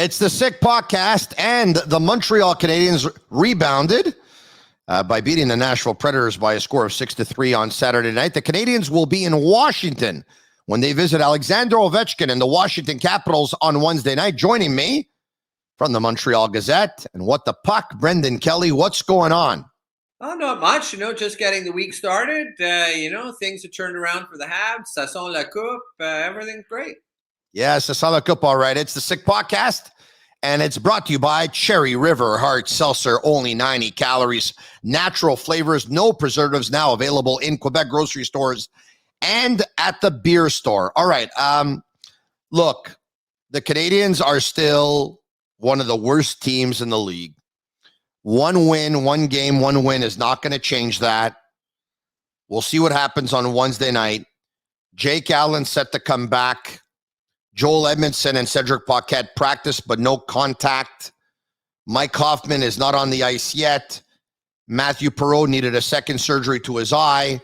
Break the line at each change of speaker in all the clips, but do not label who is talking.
It's the Sick Podcast, and the Montreal Canadiens rebounded by beating the Nashville Predators by a score of 6-3 on Saturday night. The Canadiens will be in Washington when they visit Alexander Ovechkin and the Washington Capitals on Wednesday night. Joining me from the Montreal Gazette and What the Puck, Brendan Kelly. What's going on?
Oh, not much. Just getting the week started. Things have turned around for the Habs. Ça sent la coupe. Everything's great.
Yes, ça sent la coupe, all right. It's the Sick Podcast, and it's brought to you by Cherry River Hard Seltzer. Only 90 calories, natural flavors, no preservatives. Now available in Quebec grocery stores and at the beer store. All right. Look, the Canadiens are still one of the worst teams in the league. One win, one game, one win is not going to change that. We'll see what happens on Wednesday night. Jake Allen set to come back. Joel Edmondson and Cedric Paquette practice, but no contact. Mike Hoffman is not on the ice yet. Matthew Perreault needed a second surgery to his eye.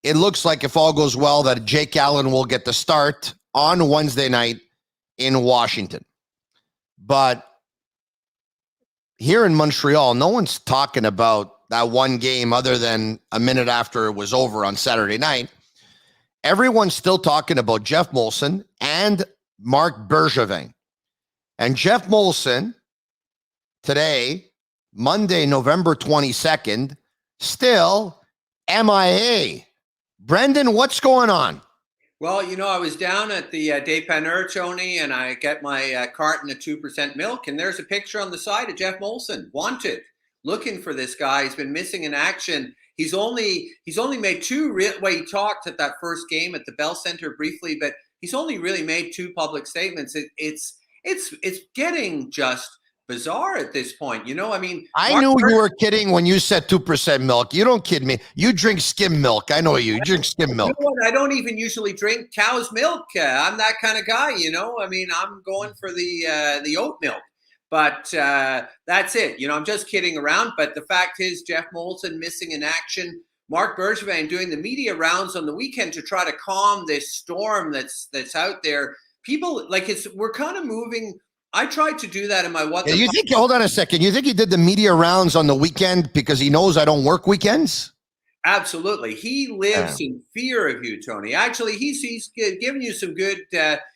It looks like, if all goes well, that Jake Allen will get the start on Wednesday night in Washington. But here in Montreal, no one's talking about that one game other than a minute after it was over on Saturday night. Everyone's still talking about Jeff Molson and Marc Bergevin. And Jeff Molson, today, Monday, November 22nd, still MIA. Brendan, what's going on?
Well, I was down at the Dépanneur, Tony, and I get my carton of 2% milk, and there's a picture on the side of Jeff Molson, wanted, looking for this guy. He's been missing in action. He's only made two. He talked at that first game at the Bell Center briefly, but he's only really made two public statements. It's getting just bizarre at this point.
I knew you were kidding when you said 2% milk. You don't kid me. You drink skim milk. I know you. You drink skim milk.
You know what? I don't even usually drink cow's milk. I'm that kind of guy. I'm going for the oat milk. But that's it. I'm just kidding around. But the fact is, Jeff Molson missing in action. Marc Bergevin doing the media rounds on the weekend to try to calm this storm that's out there. People we're kind of moving. I tried to do that in my what.
Hold on a second. You think he did the media rounds on the weekend because he knows I don't work weekends?
Absolutely. He lives in fear of you, Tony. Actually, he's giving you some good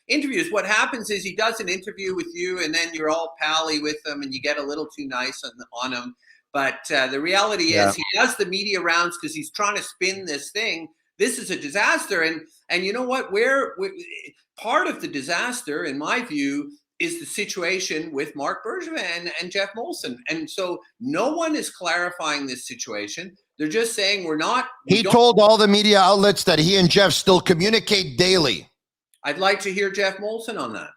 interviews. What happens is he does an interview with you, and then you're all pally with him, and you get a little too nice on him. But the reality is he does the media rounds because he's trying to spin this thing. This is a disaster. And you know what? Part of the disaster, in my view, is the situation with Marc Bergevin and Jeff Molson. And so no one is clarifying this situation. They're just saying He told all the media outlets that he and Jeff still communicate daily. I'd like to hear Jeff Molson on that.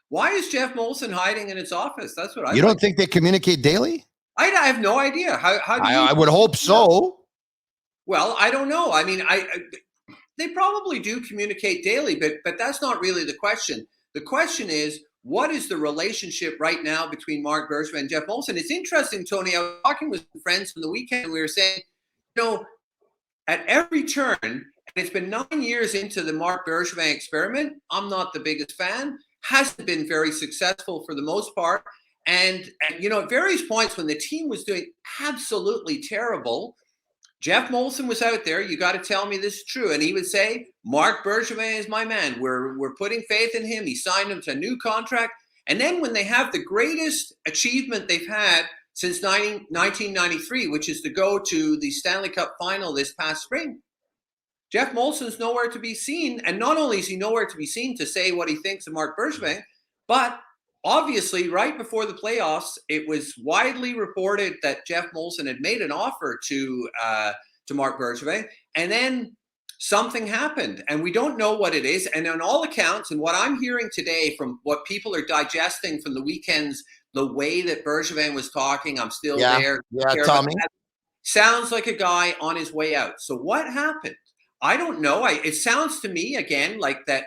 Why is Jeff Molson hiding in his office? That's what
You don't think they communicate daily?
I have no idea. How do you?
I would hope so.
Well, I don't know. They probably do communicate daily, but that's not really the question. The question is, what is the relationship right now between Marc Bergevin and Jeff Molson? It's interesting, Tony. I was talking with some friends from the weekend, and we were saying, at every turn, and it's been 9 years into the Marc Bergevin experiment. I'm not the biggest fan. Hasn't been very successful for the most part. And at various points when the team was doing absolutely terrible, Jeff Molson was out there. You got to tell me this is true. And he would say, Marc Bergevin is my man. We're putting faith in him. He signed him to a new contract. And then when they have the greatest achievement they've had since 1993, which is to go to the Stanley Cup final this past spring, Jeff Molson's nowhere to be seen. And not only is he nowhere to be seen to say what he thinks of Marc Bergevin, but obviously, right before the playoffs, it was widely reported that Jeff Molson had made an offer to Marc Bergevin, and then something happened, and we don't know what it is. And on all accounts, and what I'm hearing today from what people are digesting from the weekends, the way that Bergevin was talking, I'm still there.
Yeah, Tommy.
Sounds like a guy on his way out. So what happened? I don't know. It sounds to me again like that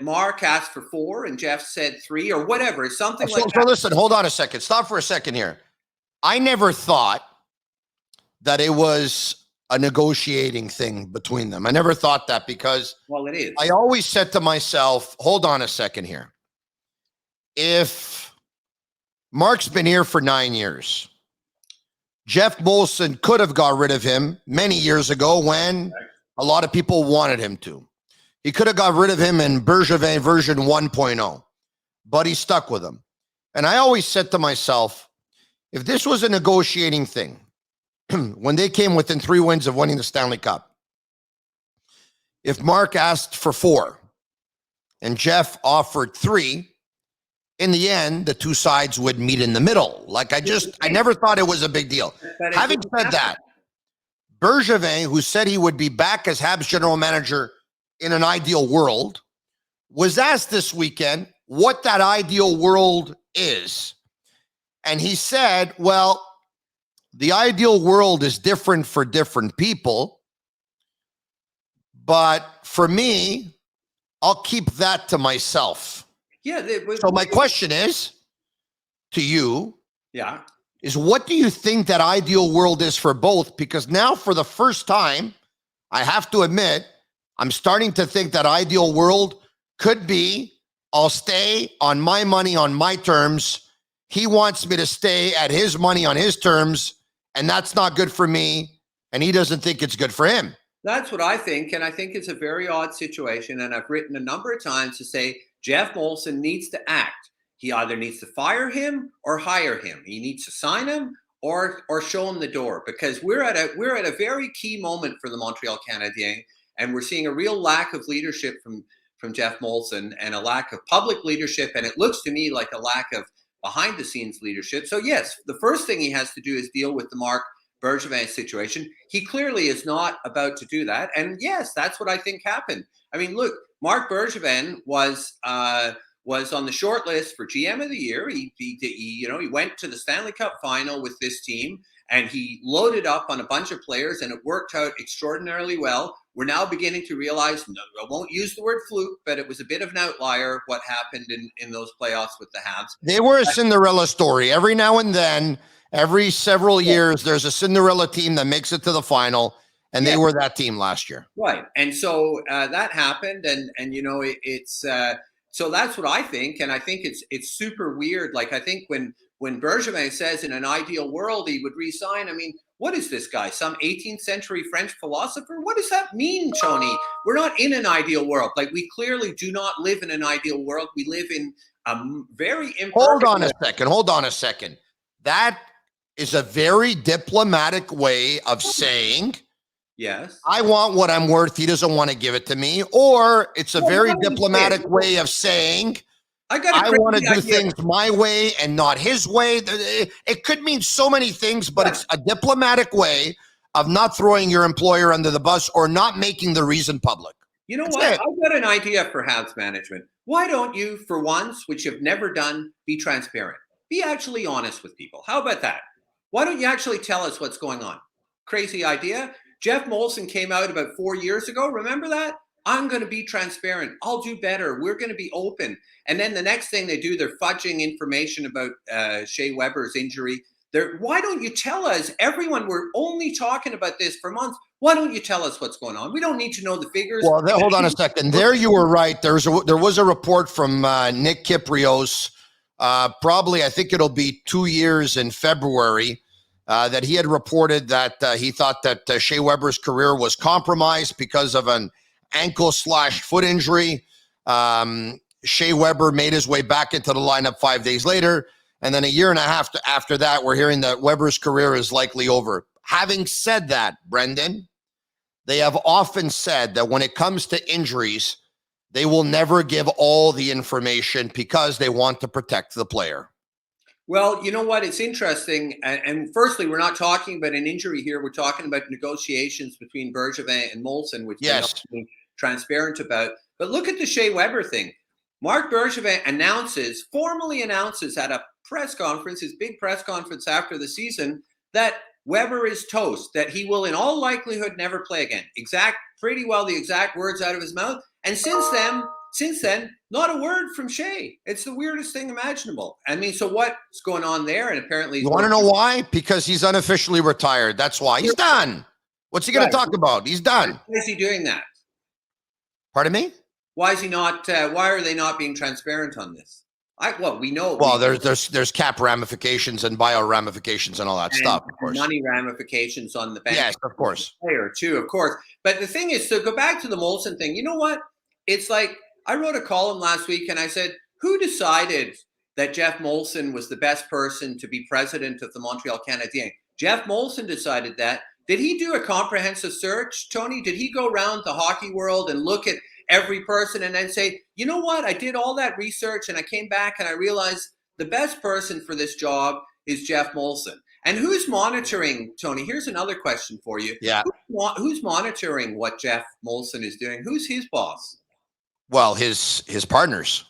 Mark asked for 4 and Jeff said 3 or whatever. It's something like that.
So listen, hold on a second. Stop for a second here. I never thought that it was a negotiating thing between them. I never thought that because
it is.
I always said to myself, hold on a second here. if Mark's been here for 9 years, Jeff Molson could have got rid of him many years ago when a lot of people wanted him to. He could have got rid of him in Bergevin version 1.0, but he stuck with him. And I always said to myself, if this was a negotiating thing, when they came within 3 wins of winning the Stanley Cup, if Mark asked for 4 and Jeff offered 3, in the end, the two sides would meet in the middle. Like I never thought it was a big deal. Having said that, Bergevin, who said he would be back as Habs general manager in an ideal world, was asked this weekend what that ideal world is. And he said, well, the ideal world is different for different people. But for me, I'll keep that to myself.
Yeah.
So my question is to you, is what do you think that ideal world is for both? Because now for the first time, I have to admit, I'm starting to think that ideal world could be, I'll stay on my money on my terms. He wants me to stay at his money on his terms, and that's not good for me, and he doesn't think it's good for him.
That's what I think, and I think it's a very odd situation, and I've written a number of times to say Jeff Molson needs to act. He either needs to fire him or hire him. He needs to sign him or show him the door, because we're at a very key moment for the Montreal Canadiens, and we're seeing a real lack of leadership from Jeff Molson and a lack of public leadership, and it looks to me like a lack of behind the scenes leadership. So yes, the first thing he has to do is deal with the Mark Bergevin situation. He clearly is not about to do that, and yes, that's what I think happened. I mean, look, Mark Bergevin was on the short list for GM of the year. He went to the Stanley Cup final with this team, and he loaded up on a bunch of players, and it worked out extraordinarily well. We're now beginning to realize, no, I won't use the word fluke, but it was a bit of an outlier what happened in those playoffs with the Habs.
They were a Cinderella story. Every now and then, every several years, there's a Cinderella team that makes it to the final, and they were that team last year.
Right. And so that happened, and it's so that's what I think, and I think it's super weird. Like, I think when Bergevin says in an ideal world he would resign, I mean, what is this guy, some 18th century French philosopher? What does that mean, Tony? We're not in an ideal world. Like, we clearly do not live in an ideal world. We live in a very imperfect
Hold on a second. That is a very diplomatic way of saying,
yes,
I want what I'm worth. He doesn't want to give it to me. Or it's a very diplomatic way of saying, I want to do things my way and not his way. It could mean so many things, but it's a diplomatic way of not throwing your employer under the bus or not making the reason public.
You know what? I've got an idea for Habs management. Why don't you, for once, which you've never done, be transparent? Be actually honest with people. How about that? Why don't you actually tell us what's going on? Crazy idea. Jeff Molson came out about 4 years ago. Remember that? I'm going to be transparent. I'll do better. We're going to be open. And then the next thing they do, they're fudging information about Shea Weber's injury. Why don't you tell us? Everyone, we're only talking about this for months. Why don't you tell us what's going on? We don't need to know the figures.
Well, hold on a second. There you were right. There was a report from Nick Kyprios, probably, I think it'll be 2 years in February, that he had reported that he thought that Shea Weber's career was compromised because of an ankle/foot injury. Shea Weber made his way back into the lineup 5 days later. And then a year and a half after that, we're hearing that Weber's career is likely over. Having said that, Brendan, they have often said that when it comes to injuries, they will never give all the information because they want to protect the player.
Well, you know what? It's interesting. And firstly, we're not talking about an injury here. We're talking about negotiations between Bergevin and Molson, which they're not being transparent about. But look at the Shea Weber thing. Mark Bergevin formally announces at a press conference, his big press conference after the season, that Weber is toast, that he will in all likelihood never play again. Pretty well the exact words out of his mouth. And since then, not a word from Shea. It's the weirdest thing imaginable. I mean, so what's going on there? And apparently,
you want to know why? Because he's unofficially retired. That's why. He's done. What's he going to talk about? He's done.
Why is he doing that?
Pardon me?
Why is he not? Why are they not being transparent on this? We know.
Well, there's cap ramifications and bio ramifications and all that stuff, of course.
Money ramifications on the bench.
Yes, of course.
Player too, of course. But the thing is, to go back to the Molson thing, you know what? It's like I wrote a column last week and I said, who decided that Jeff Molson was the best person to be president of the Montreal Canadiens? Jeff Molson decided that. Did he do a comprehensive search, Tony? Did he go around the hockey world and look at every person and then say, you know what? I did all that research and I came back and I realized the best person for this job is Jeff Molson. And who's monitoring, Tony? Here's another question for you.
Yeah.
Who's monitoring what Jeff Molson is doing? Who's his boss?
Well, his partners.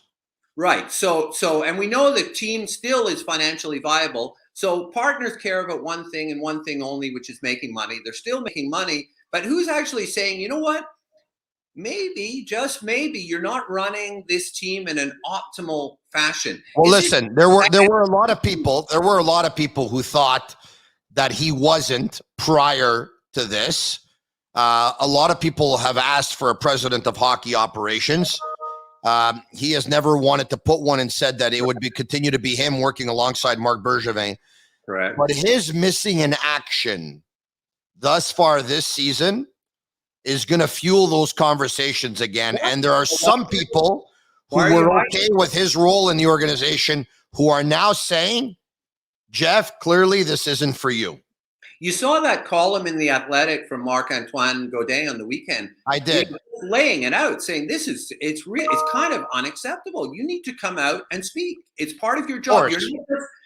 Right. So, and we know the team still is financially viable. So partners care about one thing and one thing only, which is making money. They're still making money, but who's actually saying, you know what? Maybe, just maybe, you're not running this team in an optimal fashion.
Well, listen, there were a lot of people. There were a lot of people who thought that he wasn't prior to this. A lot of people have asked for a president of hockey operations. He has never wanted to put one and said that it would continue to be him working alongside Marc Bergevin.
Correct.
But his missing in action thus far this season is going to fuel those conversations again. And there are some people who were okay with his role in the organization who are now saying, Jeff, clearly this isn't for you.
You saw that column in The Athletic from Marc-Antoine Gaudin on the weekend.
I did.
Laying it out, saying it's kind of unacceptable. You need to come out and speak. It's part of your job.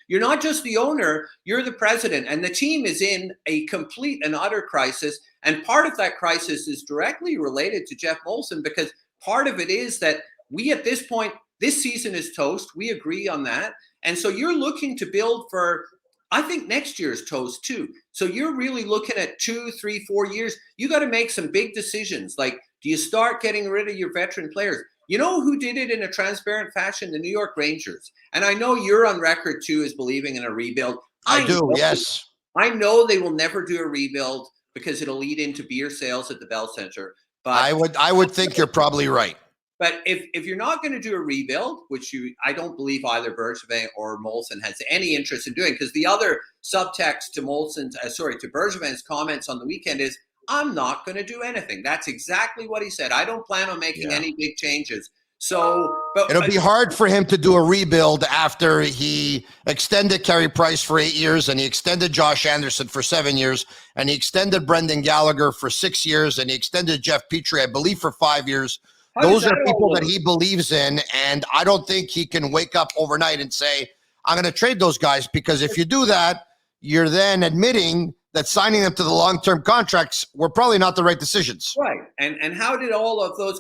You're not just the owner, you're the president. And the team is in a complete and utter crisis. And part of that crisis is directly related to Jeff Molson, because part of it is that we, at this point, this season is toast. We agree on that. And so you're looking to build for, I think, next year's toast too. So you're really looking at 2, 3, 4 years. You got to make some big decisions. Like, do you start getting rid of your veteran players? You know who did it in a transparent fashion? The New York Rangers. And I know you're on record too as believing in a rebuild.
I do, yes.
I know they will never do a rebuild because it'll lead into beer sales at the Bell Center. But
I would think you're probably right.
But if you're not going to do a rebuild, which I don't believe either Bergevin or Molson has any interest in doing, because the other subtext to to Bergevin's comments on the weekend is, I'm not going to do anything. That's exactly what he said. I don't plan on making any big changes. So, but
it'll be hard for him to do a rebuild after he extended Carey Price for 8 years, and he extended Josh Anderson for 7 years, and he extended Brendan Gallagher for 6 years, and he extended Jeff Petrie, I believe, for 5 years. Those are people that he believes in, and I don't think he can wake up overnight and say, I'm going to trade those guys, because if you do that, you're then admitting that signing them to the long-term contracts were probably not the right decisions.
Right. And how do all of those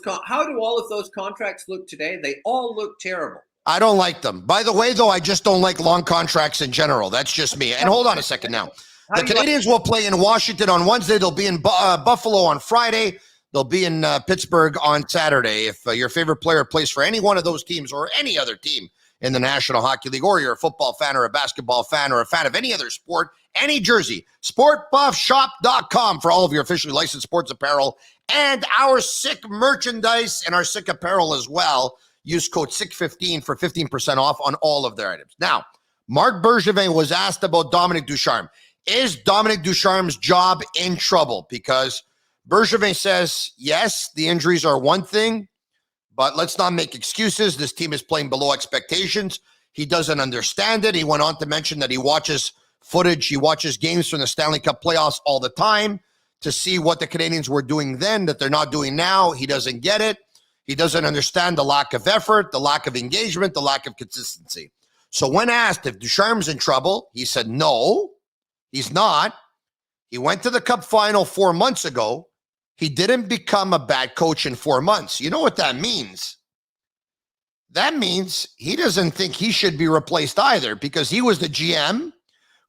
contracts look today? They all look terrible.
I don't like them. By the way, though, I just don't like long contracts in general. That's just me. And hold on a second now. The Canadiens will play in Washington on Wednesday. They'll be in Buffalo on Friday. They'll be in Pittsburgh on Saturday. If your favorite player plays for any one of those teams or any other team in the National Hockey League, or you're a football fan or a basketball fan or a fan of any other sport, any jersey, sportbuffshop.com for all of your officially licensed sports apparel and our sick merchandise and our sick apparel as well. Use code SICK15 for 15% off on all of their items. Now, Marc Bergevin was asked about Dominic Ducharme. Is Dominic Ducharme's job in trouble? Because Bergevin says, yes, the injuries are one thing, but let's not make excuses. This team is playing below expectations. He doesn't understand it. He went on to mention that he watches footage. He watches games from the Stanley Cup playoffs all the time to see what the Canadiens were doing then that they're not doing now. He doesn't get it. He doesn't understand the lack of effort, the lack of engagement, the lack of consistency. So when asked if Ducharme's in trouble, he said, no, he's not. He went to the Cup final 4 months ago. He didn't become a bad coach in 4 months. You know what that means? That means he doesn't think he should be replaced either, because he was the GM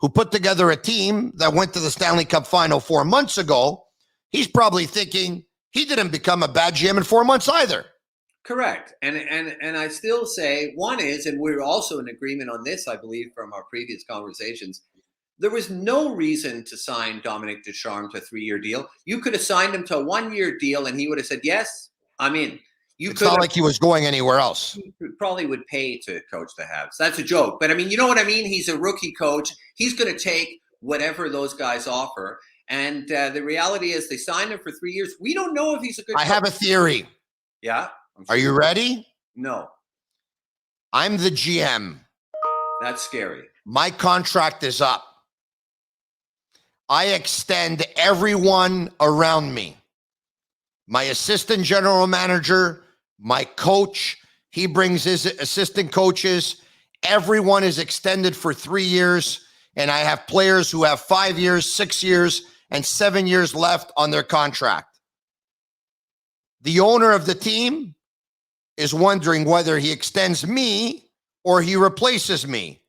who put together a team that went to the Stanley Cup final 4 months ago. He's probably thinking he didn't become a bad GM in 4 months either.
Correct. And I still say one is, and we're also in agreement on this, I believe, from our previous conversations, there was no reason to sign Dominic Ducharme to a 3-year deal. You could have signed him to a 1-year deal and he would have said, yes, I'm in.
It's not like he was going anywhere else.
He probably would pay to coach the Habs. That's a joke. But I mean, you know what I mean? He's a rookie coach. He's going to take whatever those guys offer. And the reality is they signed him for 3 years. We don't know if he's a good coach.
I have a theory.
Yeah?
Are you ready?
No.
I'm the GM.
That's scary.
My contract is up. I extend everyone around me. My assistant general manager, my coach, he brings his assistant coaches. Everyone is extended for 3 years. And I have players who have 5 years, 6 years, and 7 years left on their contract. The owner of the team is wondering whether he extends me or he replaces me.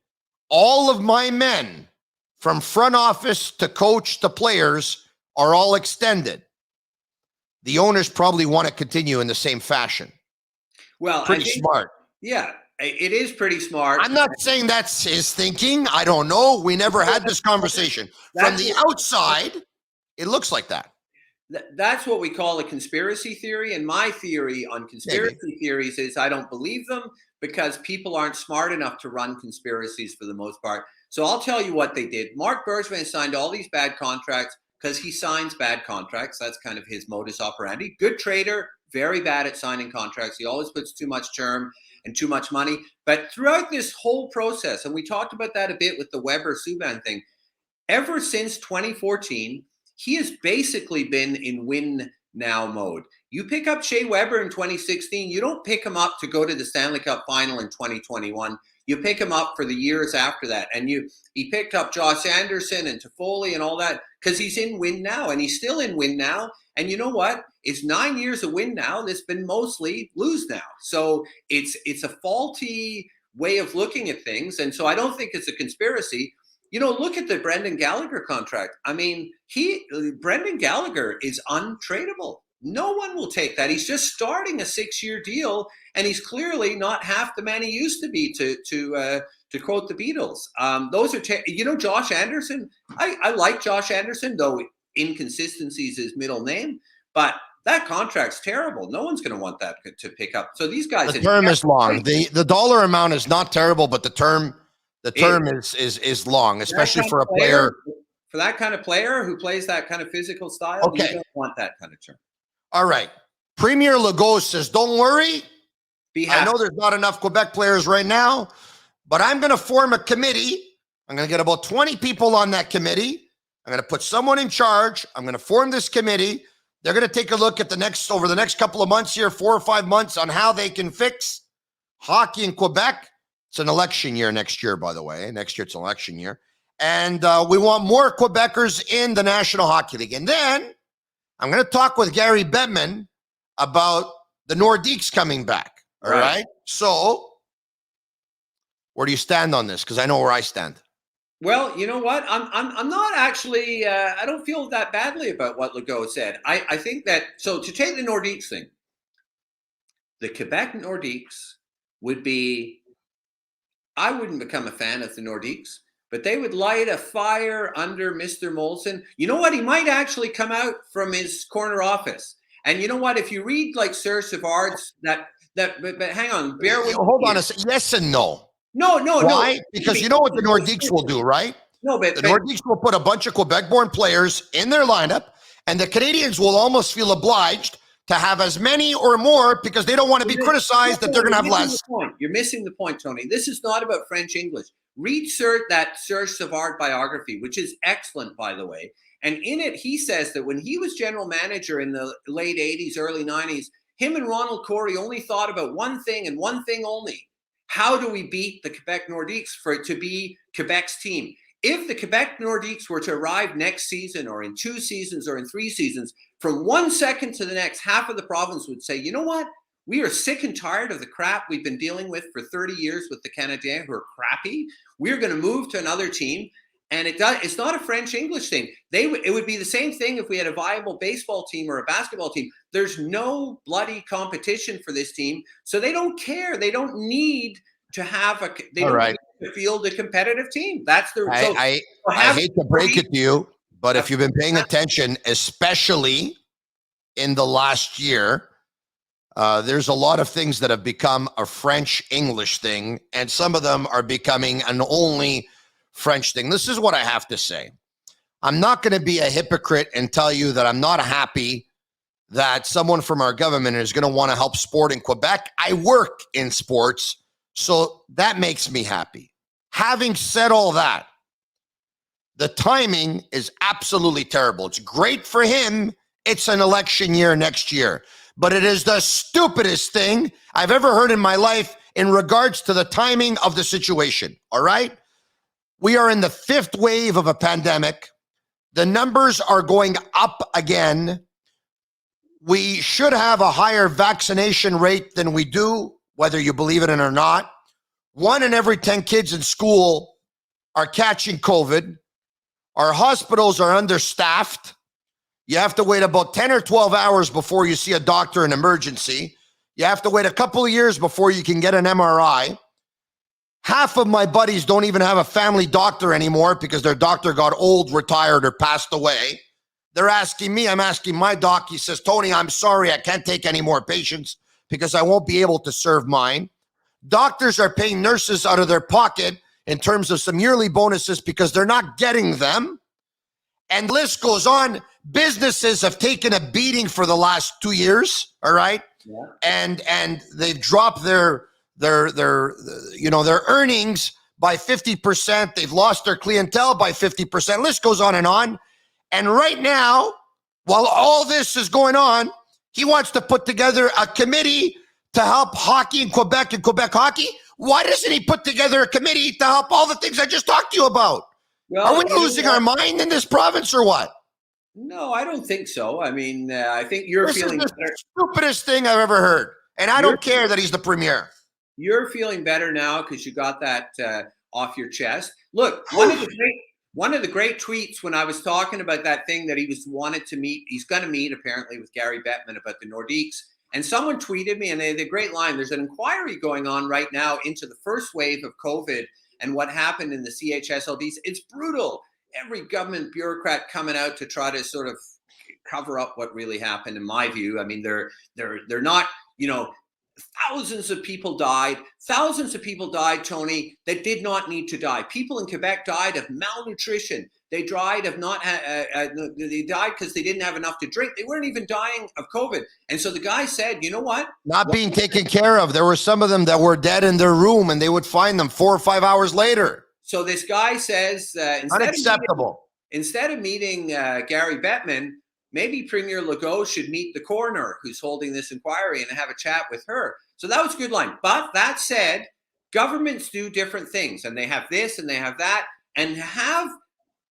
All of my men, from front office to coach to players, are all extended. The owners probably want to continue in the same fashion.
Well,
pretty smart.
Yeah, it is pretty smart.
I'm not saying that's his thinking. I don't know. We never had this conversation. From the outside, it looks like that.
That's what we call a conspiracy theory. And my theory on conspiracy theories is I don't believe them because people aren't smart enough to run conspiracies for the most part. So I'll tell you what they did. Marc Bergevin signed all these bad contracts because he signs bad contracts. That's kind of his modus operandi. Good trader, very bad at signing contracts. He always puts too much term and too much money. But throughout this whole process, and we talked about that a bit with the Weber-Subban thing, ever since 2014, he has basically been in win now mode. You pick up Shea Weber in 2016, you don't pick him up to go to the Stanley Cup final in 2021. You pick him up for the years after that. And he picked up Josh Anderson and Toffoli and all that because he's in win now, and he's still in win now. And you know what? It's 9 years of win now that's been mostly lose now. So it's a faulty way of looking at things. And so I don't think it's a conspiracy. You know, look at the Brendan Gallagher contract. I mean, Brendan Gallagher is untradeable. No one will take that. He's just starting a 6-year deal, and he's clearly not half the man he used to be. To quote the Beatles, those are Josh Anderson. I like Josh Anderson, though inconsistency is his middle name. But that contract's terrible. No one's going to want that to pick up. So these guys.
The term is long. The dollar amount is not terrible, but the term is long, especially for a player.
For that kind of player who plays that kind of physical style,
okay.
You don't want that kind of term.
All right. Premier Legault says, don't worry. I know there's not enough Quebec players right now, but I'm going to form a committee. I'm going to get about 20 people on that committee. I'm going to put someone in charge. I'm going to form this committee. They're going to take a look at over the next couple of months here, 4 or 5 months, on how they can fix hockey in Quebec. It's an election year next year, by the way. Next year, it's an election year. And we want more Quebecers in the National Hockey League. And then I'm going to talk with Gary Bettman about the Nordiques coming back. All right. So where do you stand on this? Because I know where I stand.
Well, you know what? I'm not actually. I don't feel that badly about what Legault said. I think that to take the Nordiques thing, the Quebec Nordiques would be. I wouldn't become a fan of the Nordiques, but they would light a fire under Mr. Molson. You know what? He might actually come out from his corner office. And you know what? If you read like Sir Savard's but hang on, bear with me.
Hold on a second. Yes and no.
No.
Why? Because you know what the Nordiques will do, right?
No, but
the Nordiques will put a bunch of Quebec-born players in their lineup, and the Canadiens will almost feel obliged to have as many or more because they don't want to be criticized that they're going to have less.
You're missing the point, Tony. This is not about French English. Read that Serge Savard biography, which is excellent, by the way. And in it, he says that when he was general manager in the late 80s, early 90s, him and Ronald Corey only thought about one thing and one thing only. How do we beat the Quebec Nordiques for it to be Quebec's team? If the Quebec Nordiques were to arrive next season or in 2 seasons or in 3 seasons, from 1 second to the next, half of the province would say, you know what? We are sick and tired of the crap we've been dealing with for 30 years with the Canadiens who are crappy. We're going to move to another team. And it's not a French English thing. It would be the same thing if we had a viable baseball team or a basketball team. There's no bloody competition for this team. So they don't care. They don't need to have need to field a competitive team. That's the
I hate to break it to you, but if you've been paying attention, especially in the last year, There's a lot of things that have become a French-English thing, and some of them are becoming an only French thing. This is what I have to say. I'm not going to be a hypocrite and tell you that I'm not happy that someone from our government is going to want to help sport in Quebec. I work in sports, so that makes me happy. Having said all that, the timing is absolutely terrible. It's great for him. It's an election year next year. But it is the stupidest thing I've ever heard in my life in regards to the timing of the situation, all right? We are in the 5th wave of a pandemic. The numbers are going up again. We should have a higher vaccination rate than we do, whether you believe it or not. 1 in every 10 kids in school are catching COVID. Our hospitals are understaffed. You have to wait about 10 or 12 hours before you see a doctor in emergency. You have to wait a couple of years before you can get an MRI. Half of my buddies don't even have a family doctor anymore because their doctor got old, retired, or passed away. They're asking me, I'm asking my doc. He says, Tony, I'm sorry, I can't take any more patients because I won't be able to serve mine. Doctors are paying nurses out of their pocket in terms of some yearly bonuses because they're not getting them. And the list goes on. Businesses have taken a beating for the last 2 years, all right? Yeah. And they've dropped their earnings by 50%. They've lost their clientele by 50%. List goes on. And right now, while all this is going on, he wants to put together a committee to help hockey in Quebec and Quebec hockey. Why doesn't he put together a committee to help all the things I just talked to you about? Well, are we losing our mind in this province or what?
No, I don't think so. I mean, I think you're feeling
better. This is the stupidest thing I've ever heard. And I don't care that he's the premier.
You're feeling better now because you got that off your chest. Look, one of the great tweets when I was talking about that thing that he's going to meet apparently with Gary Bettman about the Nordiques. And someone tweeted me, and they had a great line. There's an inquiry going on right now into the first wave of COVID and what happened in the CHSLDs. It's brutal. Every government bureaucrat coming out to try to sort of cover up what really happened, in my view. I mean, they're not, thousands of people died. Thousands of people died, Tony, that did not need to die. People in Quebec died of malnutrition. They died of they died because they didn't have enough to drink. They weren't even dying of COVID. And so the guy said, you know what?
Not being taken care of. There were some of them that were dead in their room and they would find them 4 or 5 hours later.
So this guy says,
unacceptable.
Instead of meeting Gary Bettman, maybe Premier Legault should meet the coroner who's holding this inquiry and have a chat with her. So that was a good line. But that said, governments do different things, and they have this and they have that, and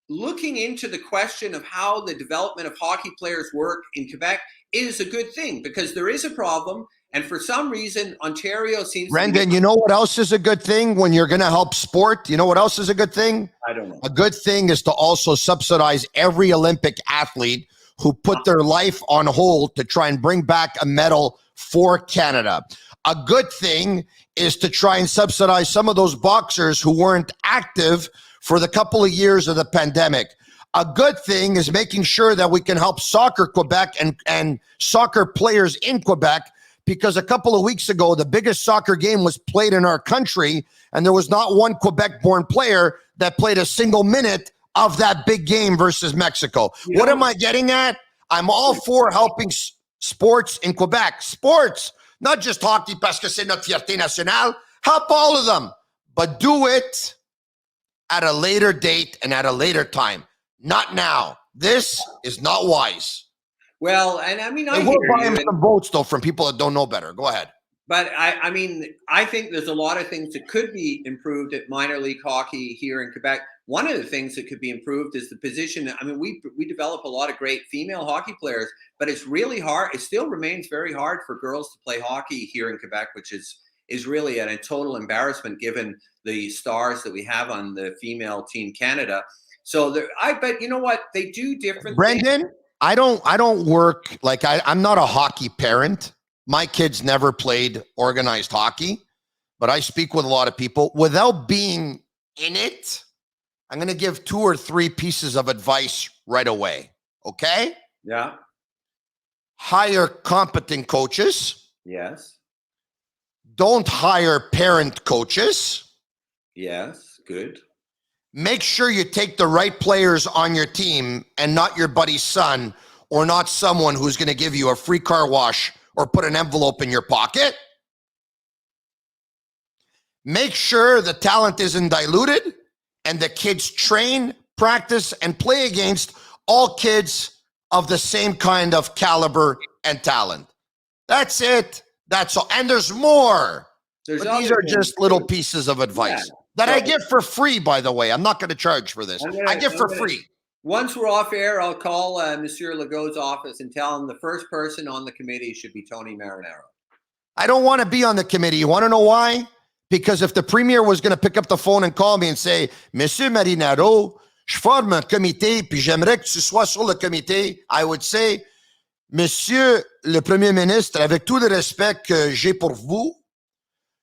looking into the question of how the development of hockey players work in Quebec is a good thing because there is a problem. And for some reason, Ontario seems
Brendan, you know what else is a good thing when you're going to help sport? You know what else is a good thing?
I don't know.
A good thing is to also subsidize every Olympic athlete who put their life on hold to try and bring back a medal for Canada. A good thing is to try and subsidize some of those boxers who weren't active for the couple of years of the pandemic. A good thing is making sure that we can help Soccer Quebec and soccer players in Quebec, because a couple of weeks ago, the biggest soccer game was played in our country, and there was not one Quebec-born player that played a single minute of that big game versus Mexico. What am I getting at? I'm all for helping sports in Quebec. Sports, not just hockey, parce que c'est notre fierté nationale. Help all of them, but do it at a later date and at a later time. Not now. This is not wise.
Well, and I mean,
we're buying some votes, though, from people that don't know better. Go ahead.
But I mean, I think there's a lot of things that could be improved at minor league hockey here in Quebec. One of the things that could be improved is the position. I mean, we develop a lot of great female hockey players, but it's really hard. It still remains very hard for girls to play hockey here in Quebec, which is really a total embarrassment given the stars that we have on the female Team Canada. So I bet, you know what, they do different
Brendan,
things.
I don't work, like I'm not a hockey parent. My kids never played organized hockey, but I speak with a lot of people. Without being in it, I'm going to give 2 or 3 pieces of advice right away. Okay?
Yeah.
Hire competent coaches.
Yes.
Don't hire parent coaches.
Yes. Good.
Make sure you take the right players on your team and not your buddy's son or not someone who's going to give you a free car wash or put an envelope in your pocket. Make sure the talent isn't diluted and the kids train, practice, and play against all kids of the same kind of caliber and talent. That's it. That's all. And there's more. But these are just little pieces of advice that I get for free, by the way. I'm not going to charge for this. I get for free.
Once we're off air, I'll call Monsieur Legault's office and tell him the first person on the committee should be Tony Marinaro.
I don't want to be on the committee. You want to know why? Because if the premier was going to pick up the phone and call me and say, Monsieur Marinaro, je forme un comité, puis j'aimerais que tu sois sur le comité, I would say, Monsieur le Premier ministre, avec tout le respect que j'ai pour vous,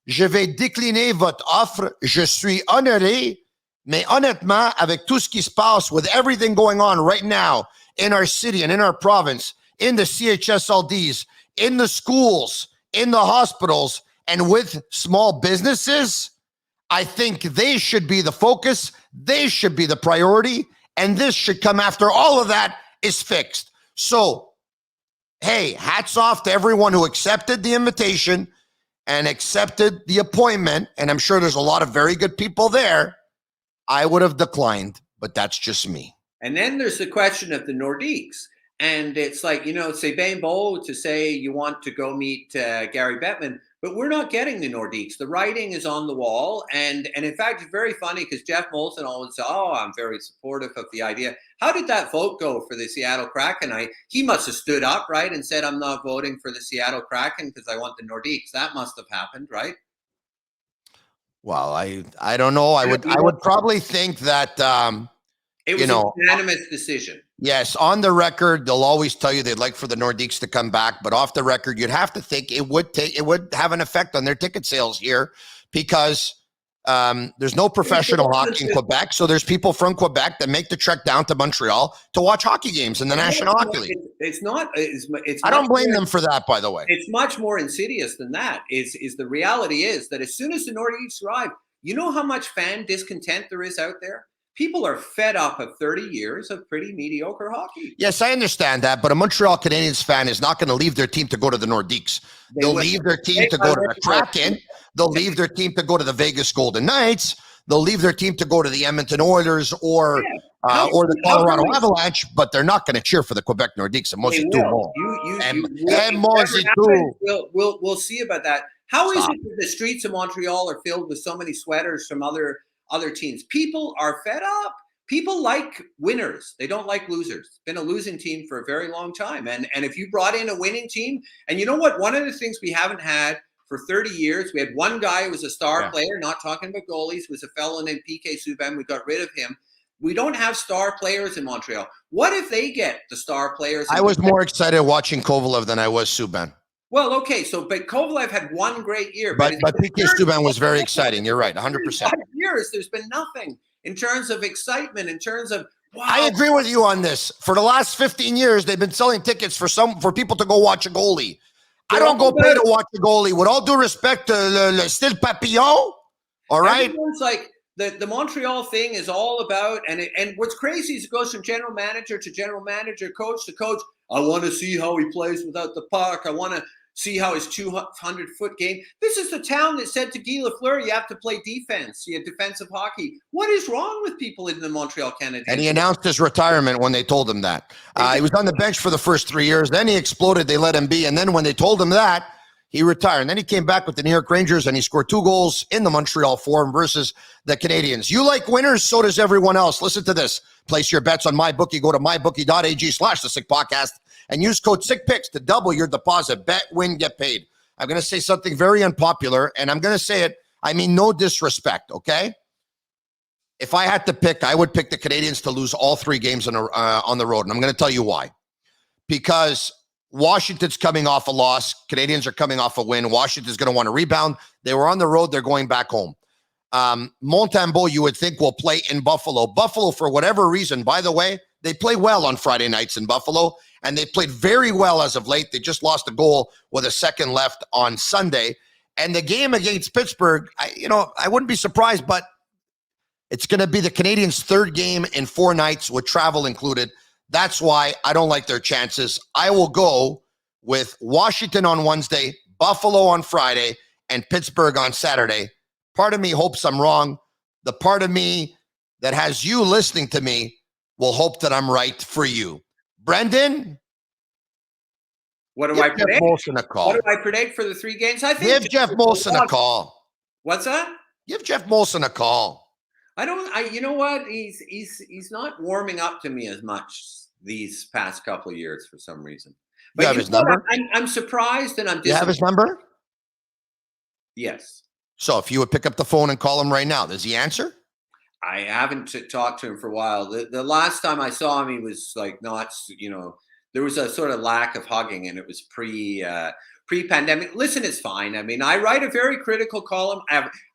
je vais décliner votre offre. Je suis honoré, mais honnêtement, avec tout ce qui se passe, with everything going on right now in our city and in our province, in the CHSLDs, in the schools, in the hospitals, and with small businesses, I think they should be the focus. They should be the priority. And this should come after all of that is fixed. So, hey, hats off to everyone who accepted the invitation and accepted the appointment, and I'm sure there's a lot of very good people there. I would have declined, but that's just me.
And then there's the question of the Nordiques. And it's like, c'est bien beau to say you want to go meet Gary Bettman, but we're not getting the Nordiques. The writing is on the wall. And in fact, it's very funny because Jeff Molson always said, I'm very supportive of the idea. How did that vote go for the Seattle Kraken? He must have stood up, right, and said, I'm not voting for the Seattle Kraken because I want the Nordiques. That must have happened, right?
Well, I don't know. I would probably think that
it was a unanimous decision.
Yes, on the record, they'll always tell you they'd like for the Nordiques to come back, but off the record, you'd have to think it would have an effect on their ticket sales here because there's no professional hockey in Quebec, so there's people from Quebec that make the trek down to Montreal to watch hockey games in the National Hockey League.
It's not.
I don't blame them for that, by the way.
It's much more insidious than that. Is the reality is that as soon as the Nordiques arrive, you know how much fan discontent there is out there? People are fed up of 30 years of pretty mediocre hockey.
Yes, I understand that, but a Montreal Canadiens fan is not going to leave their team to go to the Nordiques. They'll leave their team to go to the Kraken. They'll leave their team to go to the Vegas Golden Knights. They'll leave their team to go to the Edmonton Oilers or the Colorado Avalanche, but they're not going to cheer for the Quebec Nordiques.
We'll see about that. How is it that the streets of Montreal are filled with so many sweaters from other teams? People are fed up. People like winners. They don't like losers. It's been a losing team for a very long time. And if you brought in a winning team, and you know what? One of the things we haven't had for 30 years, we had one guy who was a star player, not talking about goalies, was a fellow named PK Subban. We got rid of him. We don't have star players in Montreal. What if they get the star players?
I was more excited watching Kovalev than I was Subban.
Well, okay, but Kovalev had one great year.
But PK Subban was very exciting. You're right, 100%.
5 years, there's been nothing in terms of excitement, in terms of, wow.
I agree with you on this. For the last 15 years, they've been selling tickets for people to go watch a goalie. I don't go pay to watch a goalie. With all due respect to Le Style Papillon, all right?
Everyone's like, the Montreal thing is all about, and what's crazy is it goes from general manager to general manager, coach to coach. I want to see how he plays without the puck. I want to see how his 200-foot game. This is the town that said to Guy Lafleur, you have to play defense. You have defensive hockey. What is wrong with people in the Montreal Canadiens?
And he announced his retirement when they told him that. He was on the bench for the first 3 years. Then he exploded. They let him be. And then when they told him that, he retired. And then he came back with the New York Rangers, and he scored 2 goals in the Montreal Forum versus the Canadiens. You like winners, so does everyone else. Listen to this. Place your bets on MyBookie. Go to mybookie.ag/thesickpodcast and use code SickPicks to double your deposit. Bet, win, get paid. I'm going to say something very unpopular, and I'm going to say it, I mean no disrespect, okay? If I had to pick, I would pick the Canadiens to lose all 3 games on the road, and I'm going to tell you why. Because Washington's coming off a loss. Canadiens are coming off a win. Washington's going to want to rebound. They were on the road. They're going back home. Montembeault, you would think, will play in Buffalo. Buffalo, for whatever reason, by the way, they play well on Friday nights in Buffalo, and they played very well as of late. They just lost a goal with a second left on Sunday. And the game against Pittsburgh, I wouldn't be surprised, but it's going to be the Canadiens' third game in 4 nights with travel included. That's why I don't like their chances. I will go with Washington on Wednesday, Buffalo on Friday, and Pittsburgh on Saturday. Part of me hopes I'm wrong. The part of me that has you listening to me will hope that I'm right for you. Brendan?
What do I predict?
Jeff Molson a call.
What do I predict for the 3 games? I think
Give Jeff Molson a call.
What's that?
Give Jeff Molson a call.
You know what? He's not warming up to me as much these past couple of years for some reason. But
You have his number?
I'm surprised and I'm disappointed.
You have his number?
Yes.
So if you would pick up the phone and call him right now, does he answer?
I haven't talked to him for a while. The last time I saw him, he was like not, there was a sort of lack of hugging, and it was pre-pandemic. Listen, it's fine. I mean, I write a very critical column.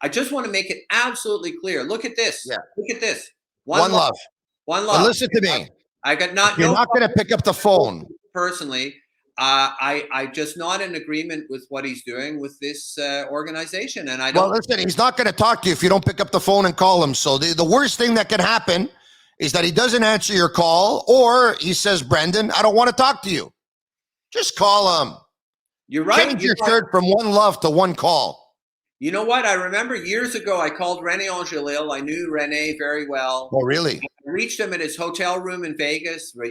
I just want to make it absolutely clear. Look at this.
Yeah.
Look at this.
One love.
One love.
But listen to me.
I got not.
You're not going to pick up the phone.
Personally, I just not in agreement with what he's doing with this organization, and I don't.
Well, listen, he's not going to talk to you if you don't pick up the phone and call him. So the worst thing that can happen is that he doesn't answer your call, or he says, Brendan, I don't want to talk to you. Just call him.
You're right.
Change your shirt from one love to one call.
You know what? I remember years ago, I called René Angelil. I knew René very well.
Oh, really?
I reached him at his hotel room in Vegas, where,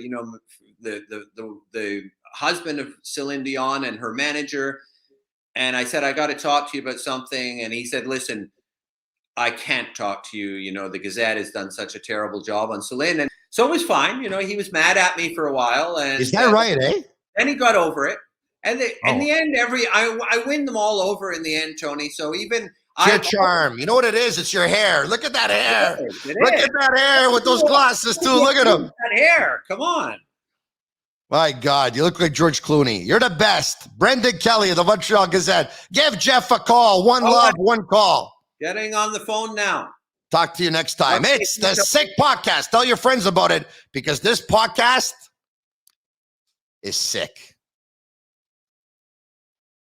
the husband of Celine Dion and her manager. And I said, I got to talk to you about something. And he said, listen, I can't talk to you. The Gazette has done such a terrible job on Celine. And so it was fine. He was mad at me for a while. And
is that right, eh?
And he got over it. And in the end, I win them all over in the end, Tony. So even
it's your charm. You know what it is? It's your hair. Look at that hair. Look at that hair with those glasses too. Look at him.
That hair. Come on.
My God, you look like George Clooney. You're the best. Brendan Kelly of the Montreal Gazette. Give Jeff a call. One love, one call.
Getting on the phone now.
Talk to you next time. It's the Sick Podcast. Tell your friends about it because this podcast is sick.